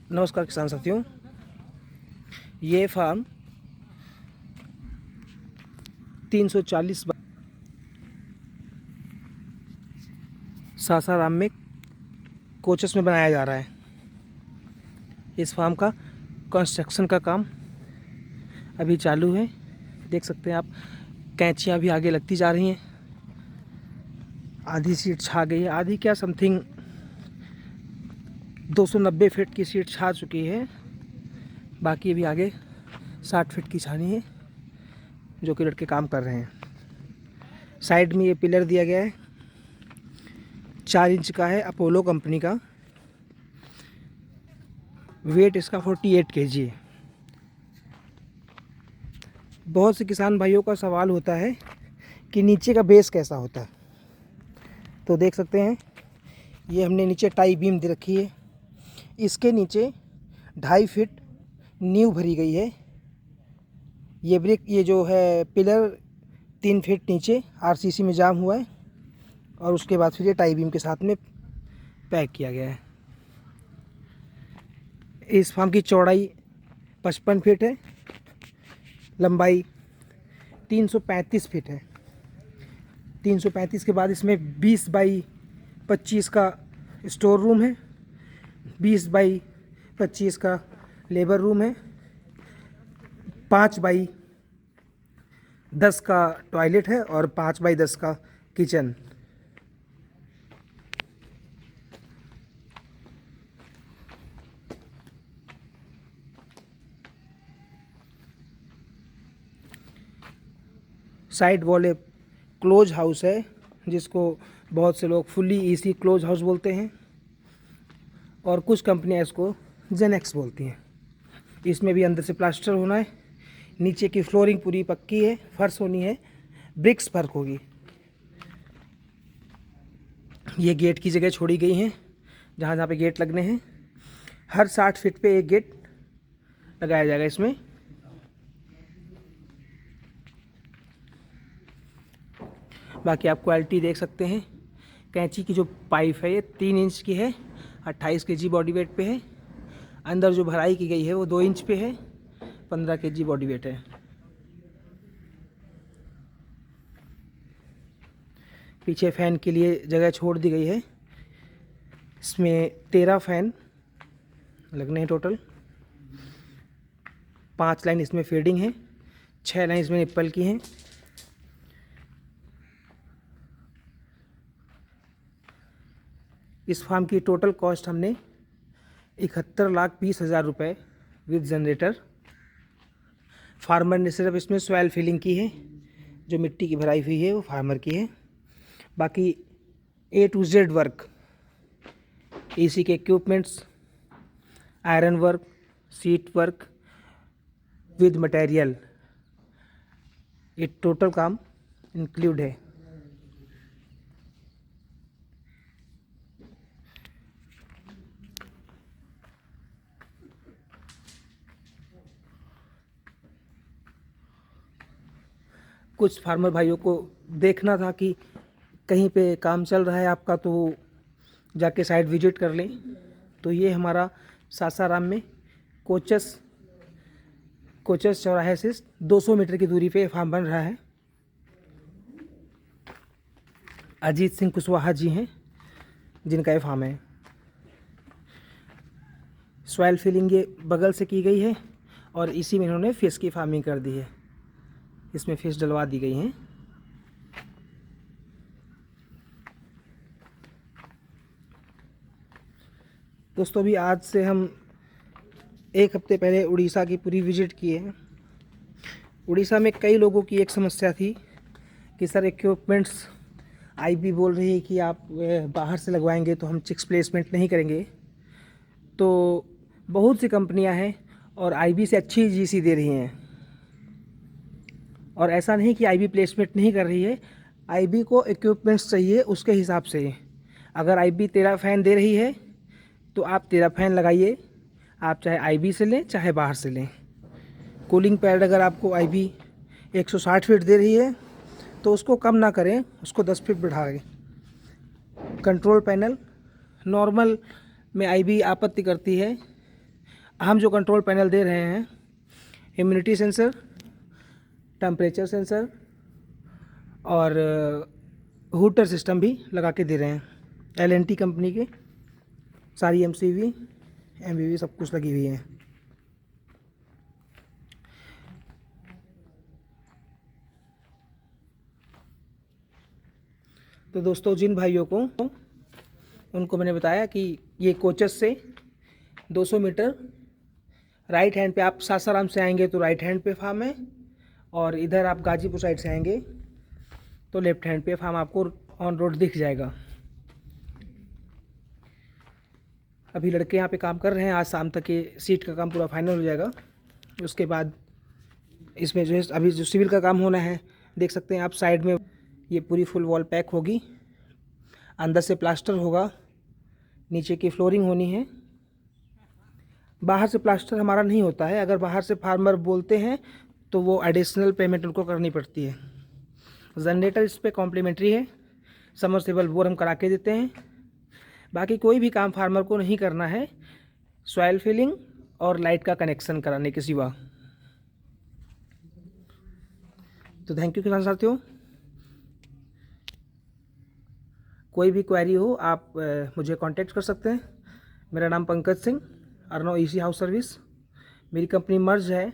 नमस्कार किसान साथियों, ये फार्म 340 सासाराम में कोचस में बनाया जा रहा है। इस फार्म का कंस्ट्रक्शन का काम अभी चालू है। देख सकते हैं आप, कैंचियाँ भी आगे लगती जा रही हैं। आधी सीट छा गई है, आधी क्या समथिंग 290 फीट की सीट छा चुकी है। बाकी अभी आगे 60 फीट की छानी है, जो कि लड़के काम कर रहे हैं। साइड में ये पिलर दिया गया है, 4 इंच का है, अपोलो कंपनी का। वेट इसका 48 kg है। बहुत से किसान भाइयों का सवाल होता है कि नीचे का बेस कैसा होता है। तो देख सकते हैं, ये हमने नीचे टाई बीम दे रखी है। इसके नीचे 2.5 फीट नींव भरी गई है। ये ब्रिक, ये जो है पिलर 3 फीट नीचे आरसीसी में जाम हुआ है, और उसके बाद फिर ये टाई बीम के साथ में पैक किया गया है। इस फार्म की चौड़ाई 55 फीट है, लंबाई 335 फीट है। 335 के बाद इसमें 20 बाई 25 का स्टोर रूम है, 20 बाई 25 का लेबर रूम है, 5 बाई 10 का टॉयलेट है और 5 बाई 10 का kitchen. Side wall close house है, जिसको बहुत से लोग फुल्ली एसी क्लोज हाउस बोलते हैं, और कुछ कंपनियां इसको जेनेक्स बोलती हैं। इसमें भी अंदर से प्लास्टर होना है। नीचे की फ्लोरिंग पूरी पक्की है, फर्श होनी है, ब्रिक्स फर्क होगी। ये गेट की जगह छोड़ी गई हैं, जहाँ जहाँ पे गेट लगने हैं। हर 60 फीट पे एक गेट लगाया जाएगा इसमें। बाकी आप क्वालिटी देख सकते हैं। कैंची की जो पाइप है ये 3 इंच की है, 28 kg बॉडी वेट पे है। अंदर जो भराई की गई है वो 2 इंच पे है, 15 kg बॉडी वेट है। पीछे फ़ैन के लिए जगह छोड़ दी गई है। इसमें 13 फ़ैन लगने हैं टोटल। 5 लाइन इसमें फेडिंग है, 6 लाइन इसमें निप्पल की हैं। इस फार्म की टोटल कॉस्ट हमने 71,20,000 रुपये विद जनरेटर। फार्मर ने सिर्फ इसमें सॉइल फिलिंग की है, जो मिट्टी की भराई हुई है वो फार्मर की है। बाकी A to Z work, AC के equipments, iron work, seat work with material, ये टोटल काम इंक्लूड है। कुछ फार्मर भाइयों को देखना था कि कहीं पे काम चल रहा है आपका, तो जाके साइट विजिट कर लें। तो ये हमारा सासाराम में कोचस चौराहे से 200 मीटर की दूरी पे फार्म बन रहा है। अजीत सिंह कुशवाहा जी हैं जिनका ये फार्म है। सॉइल फिलिंग ये बगल से की गई है, और इसी में इन्होंने फिश की फार्मिंग कर दी है। इसमें फिश डलवा दी गई हैं। दोस्तों, अभी आज से हम 1 हफ्ते पहले उड़ीसा की पूरी विजिट किए हैं। उड़ीसा में कई लोगों की एक समस्या थी कि सर इक्विपमेंट्स आईबी बोल रही है कि आप बाहर से लगवाएंगे तो हम चिक्स प्लेसमेंट नहीं करेंगे। तो बहुत सी कंपनियां हैं और आईबी से अच्छी जीसी दे रही हैं, और ऐसा नहीं कि आईबी प्लेसमेंट नहीं कर रही है। आईबी को इक्विपमेंट्स चाहिए उसके हिसाब से। अगर आईबी 13 फ़ैन दे रही है तो आप 13 फ़ैन लगाइए, आप चाहे आईबी से लें चाहे बाहर से लें। कूलिंग पैड अगर आपको आईबी 160 फीट दे रही है तो उसको कम ना करें, उसको 10 फीट बढ़ाएं। कंट्रोल पैनल नॉर्मल में आईबी आपत्ति करती है हम जो कंट्रोल पैनल दे रहे हैं, ह्यूमिडिटी सेंसर, टेम्परेचर सेंसर और हूटर सिस्टम भी लगा के दे रहे हैं। L&T कंपनी के सारी MCV MVV सब कुछ लगी हुई है। तो दोस्तों, जिन भाइयों को उनको मैंने बताया कि ये कोचस से 200 मीटर राइट हैंड पे आप सासाराम से आएंगे तो राइट हैंड पे फार्म है, और इधर आप गाजीपुर साइड से आएंगे तो लेफ्ट हैंड पे फार्म आपको ऑन रोड दिख जाएगा। अभी लड़के यहाँ पे काम कर रहे हैं, आज शाम तक ये सीट का काम पूरा फाइनल हो जाएगा। उसके बाद इसमें जो है अभी जो सिविल का काम होना है, देख सकते हैं आप साइड में ये पूरी फुल वॉल पैक होगी, अंदर से प्लास्टर होगा, नीचे की फ्लोरिंग होनी है। बाहर से प्लास्टर हमारा नहीं होता है, अगर बाहर से फार्मर बोलते हैं तो वो एडिशनल पेमेंट उनको करनी पड़ती है। जनरेटर इस पर कॉम्प्लीमेंट्री है, समरसेबल बोर हम करा के देते हैं। बाकी कोई भी काम फार्मर को नहीं करना है सॉइल फिलिंग और लाइट का कनेक्शन कराने के सिवा। तो थैंक यू किसान साथियों। कोई भी क्वेरी हो आप मुझे कांटेक्ट कर सकते हैं। मेरा नाम पंकज सिंह, अर्नो EC हाउस सर्विस। मेरी कंपनी मर्ज है